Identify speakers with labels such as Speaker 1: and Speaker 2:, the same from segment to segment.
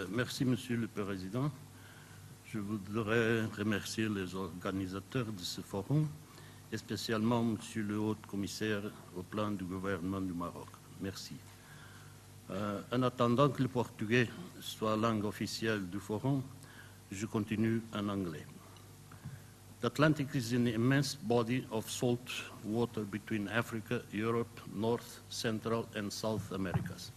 Speaker 1: Merci, Monsieur le Président. Je voudrais remercier les organisateurs de ce forum, et spécialement Monsieur le Haut-Commissaire au plan du gouvernement du Maroc. Merci. En attendant que le portugais soit langue officielle du forum, je continue en anglais. The Atlantic is an immense body of salt water between Africa, Europe, North, Central, and South Americas.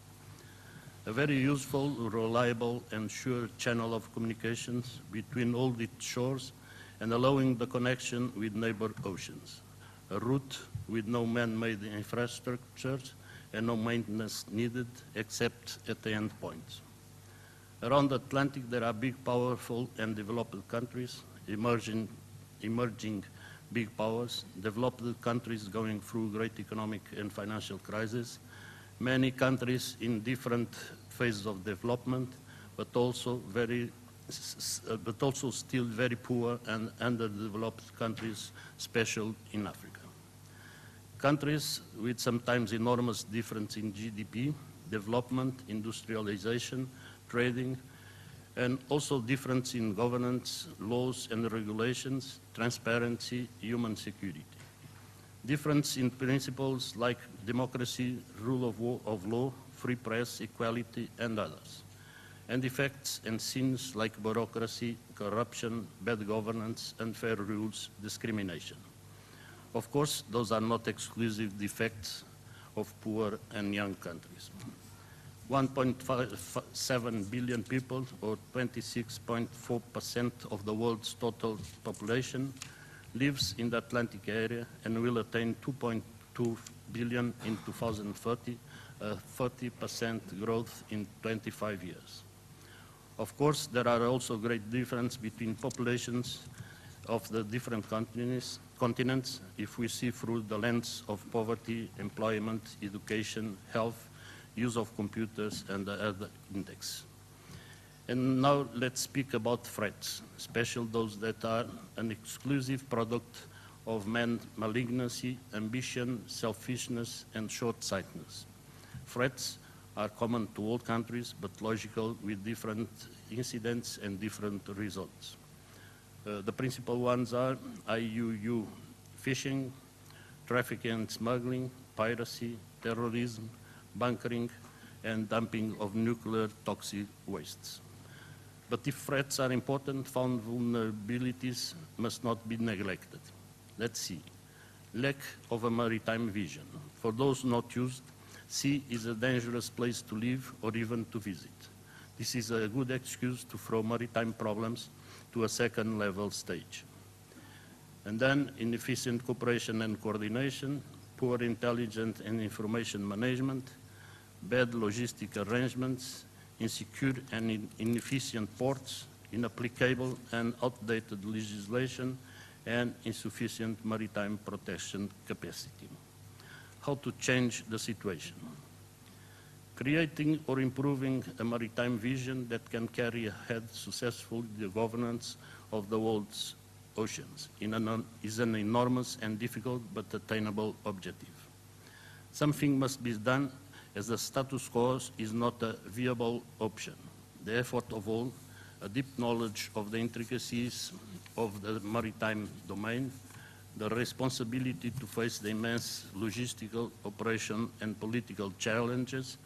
Speaker 1: A very useful, reliable, and sure channel of communications between all its shores and allowing the connection with neighbor oceans. A route with no man-made infrastructures and no maintenance needed except at the end points. Around the Atlantic, there are big, powerful, and developed countries, emerging big powers, developed countries going through great economic and financial crisis, many countries in different phases of development, but also still very poor and underdeveloped countries, especially in Africa. Countries with sometimes enormous difference in GDP, development, industrialization, trading, and also difference in governance, laws and regulations, transparency, human security. Difference in principles like democracy, rule of law, free press, equality, and others. And effects and sins like bureaucracy, corruption, bad governance, unfair rules, discrimination. Of course, those are not exclusive defects of poor and young countries. 1.7 billion people, or 26.4% of the world's total population, lives in the Atlantic area and will attain 2.2 billion in 2030, a 30% growth in 25 years. Of course, there are also great differences between populations of the different continents if we see through the lens of poverty, employment, education, health, use of computers, and the other index. And now let's speak about threats, especially those that are an exclusive product of man's malignancy, ambition, selfishness, and short-sightedness. Threats are common to all countries, but logical with different incidents and different results. The principal ones are IUU fishing, trafficking and smuggling, piracy, terrorism, bunkering, and dumping of nuclear toxic wastes. But if threats are important, found vulnerabilities must not be neglected. Let's see. Lack of a maritime vision. For those not used, sea is a dangerous place to live or even to visit. This is a good excuse to throw maritime problems to a second-level stage. And then inefficient cooperation and coordination, poor intelligence and information management, bad logistic arrangements, insecure and inefficient ports, inapplicable and outdated legislation, and insufficient maritime protection capacity. How to change the situation? Creating or improving a maritime vision that can carry ahead successfully the governance of the world's oceans is an enormous and difficult but attainable objective. Something must be done, as the status quo is not a viable option. The effort of all, a deep knowledge of the intricacies of the maritime domain, the responsibility to face the immense logistical, operation, and political challenges,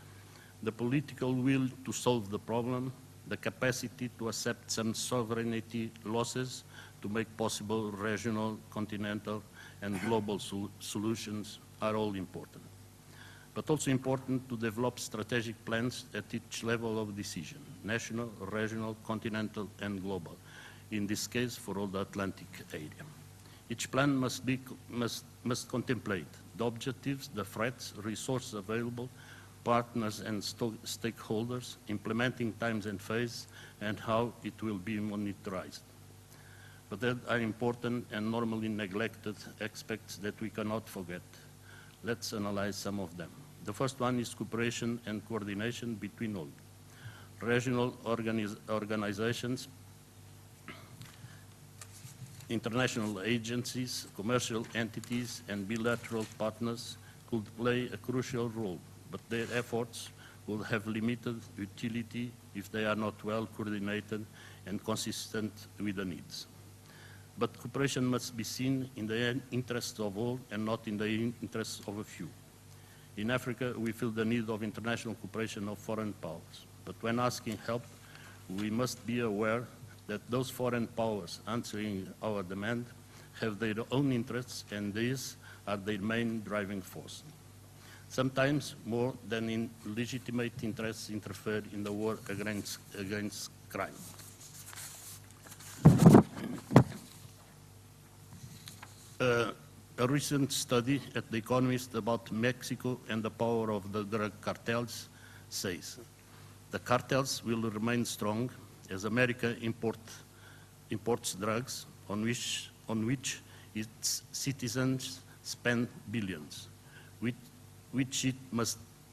Speaker 1: the political will to solve the problem, the capacity to accept some sovereignty losses to make possible regional, continental, and global solutions are all important. But also important to develop strategic plans at each level of decision, national, regional, continental, and global, in this case for all the Atlantic area. Each plan must contemplate the objectives, the threats, resources available, partners and stakeholders, implementing times and phase, and how it will be monitorized. But there are important and normally neglected aspects that we cannot forget. Let's analyze some of them. The first one is cooperation and coordination between all. Regional organizations, international agencies, commercial entities, and bilateral partners could play a crucial role, but their efforts will have limited utility if they are not well coordinated and consistent with the needs. But cooperation must be seen in the interests of all and not in the interests of a few. In Africa, we feel the need of international cooperation of foreign powers. But when asking help, we must be aware that those foreign powers answering our demand have their own interests, and these are their main driving force. Sometimes more than in legitimate interests interfere in the war against crime. A recent study at The Economist about Mexico and the power of the drug cartels says the cartels will remain strong as America imports drugs on which its citizens spend billions, which it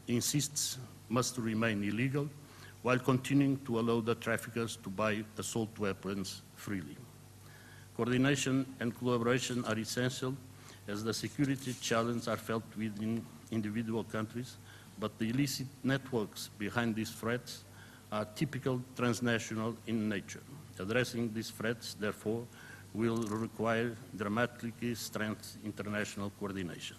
Speaker 1: insists must remain illegal, while continuing to allow the traffickers to buy assault weapons freely. Coordination and collaboration are essential as the security challenges are felt within individual countries, but the illicit networks behind these threats are typical transnational in nature. Addressing these threats, therefore, will require dramatically strengthened international coordination.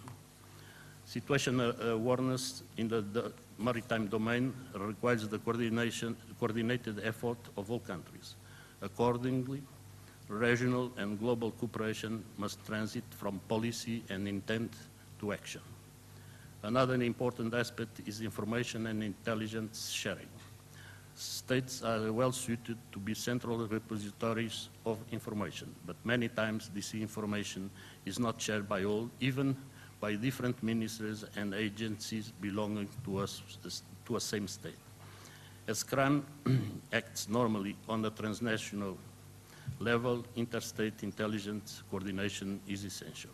Speaker 1: Situation awareness in the maritime domain requires the coordinated effort of all countries. Accordingly, regional and global cooperation must transit from policy and intent to action. Another important aspect is information and intelligence sharing. States are well suited to be central repositories of information, but many times this information is not shared by all, even by different ministries and agencies belonging to a same state. As crime acts normally on the transnational level, interstate intelligence coordination is essential.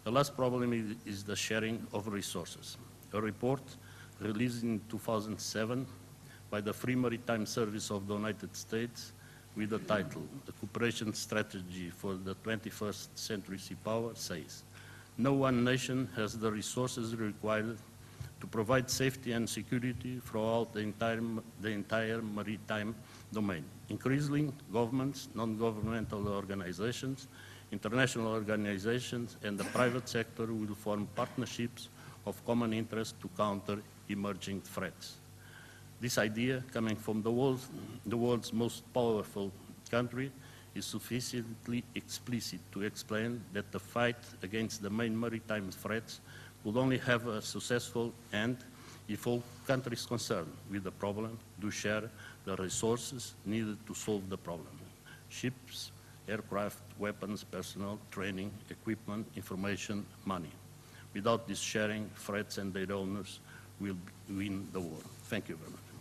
Speaker 1: The last problem is the sharing of resources. A report released in 2007 by the Free Maritime Service of the United States with the title, "A Cooperation Strategy for the 21st Century Sea Power," says, no one nation has the resources required to provide safety and security throughout the entire maritime domain. Increasingly, governments, non-governmental organizations, international organizations, and the private sector will form partnerships of common interest to counter emerging threats. This idea, coming from the world's most powerful country, is sufficiently explicit to explain that the fight against the main maritime threats would only have a successful end if all countries concerned with the problem do share the resources needed to solve the problem: ships, aircraft, weapons, personnel, training, equipment, information, money. Without this sharing, threats and their owners will win the war. Thank you very much.